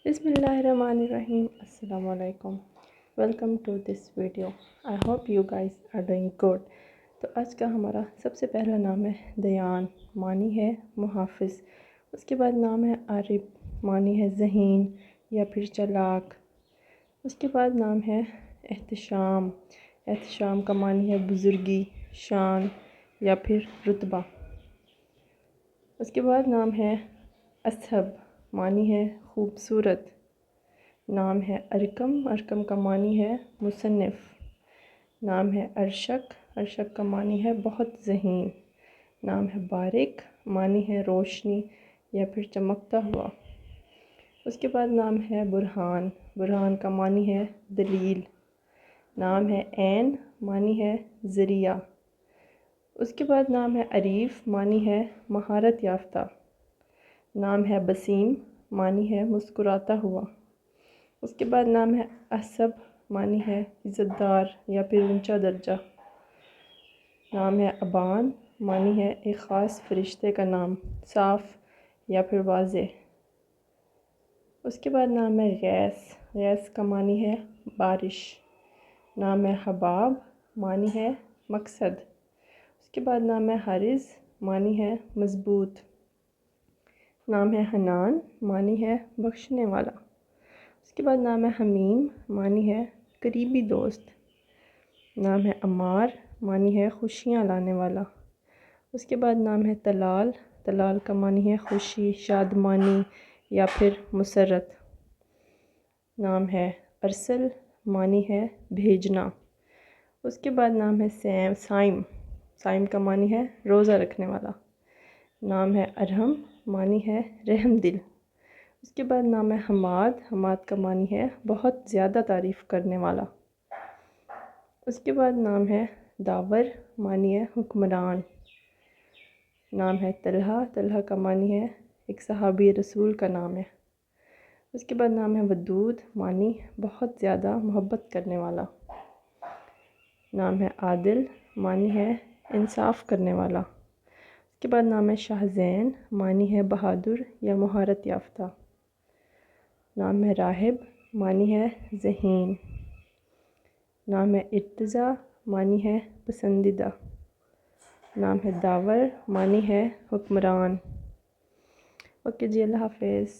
بسم اللہ الرحمن الرحیم. السلام علیکم. Welcome to this video. I hope you guys are doing good. تو آج کا ہمارا سب سے پہلا نام ہے دیان، معنی ہے محافظ. اس کے بعد نام ہے عارب، معنی ہے ذہین یا پھر چلاک. اس کے بعد نام ہے احتشام. احتشام کا معنی ہے بزرگی، شان یا پھر رتبہ. اس کے بعد نام ہے اصحب، معنی ہے خوبصورت. نام ہے ارکم. ارکم کا معنی ہے مصنف. نام ہے ارشک. ارشک کا معنی ہے بہت ذہین. نام ہے بارک، معنی ہے روشنی یا پھر چمکتا ہوا. اس کے بعد نام ہے برہان. برہان کا معنی ہے دلیل. نام ہے عین، معنی ہے ذریعہ. اس کے بعد نام ہے عریف، معنی ہے مہارت یافتہ. نام ہے بسیم، معنی ہے مسکراتا ہوا. اس کے بعد نام ہے احسب، معنی ہے عزت دار یا پھر اونچا درجہ. نام ہے ابان، معنی ہے ایک خاص فرشتے کا نام، صاف یا پھر واضح. اس کے بعد نام ہے غیث. غیث کا معنی ہے بارش. نام ہے حباب، معنی ہے مقصد. اس کے بعد نام ہے حارث، معنی ہے مضبوط. نام ہے حنان، معنی ہے بخشنے والا. اس کے بعد نام ہے حمیم، معنی ہے قریبی دوست. نام ہے عمار، معنی ہے خوشیاں لانے والا. اس کے بعد نام ہے طلال. طلال کا معنی ہے خوشی، شادمانی یا پھر مسرت. نام ہے ارسل، معنی ہے بھیجنا. اس کے بعد نام ہے سائم. سائم کا معنی ہے روزہ رکھنے والا. نام ہے ارحم، معنی ہے رحم دل. اس کے بعد نام ہے حماد. حماد کا معنی ہے بہت زیادہ تعریف کرنے والا. اس کے بعد نام ہے داور، معنی ہے حکمران. نام ہے طلحہ. طلحہ کا معنی ہے ایک صحابی رسول کا نام ہے. اس کے بعد نام ہے ودود، معنی بہت زیادہ محبت کرنے والا. نام ہے عادل، معنی ہے انصاف کرنے والا. اس کے بعد نام ہے شاہ زین، معنی ہے بہادر یا مہارت یافتہ. نام ہے راہب، معنی ہے ذہین. نام ہے ارتضیٰ، معنی ہے پسندیدہ. نام ہے داور، معنی ہے حکمران. اوکے جی، اللہ حافظ.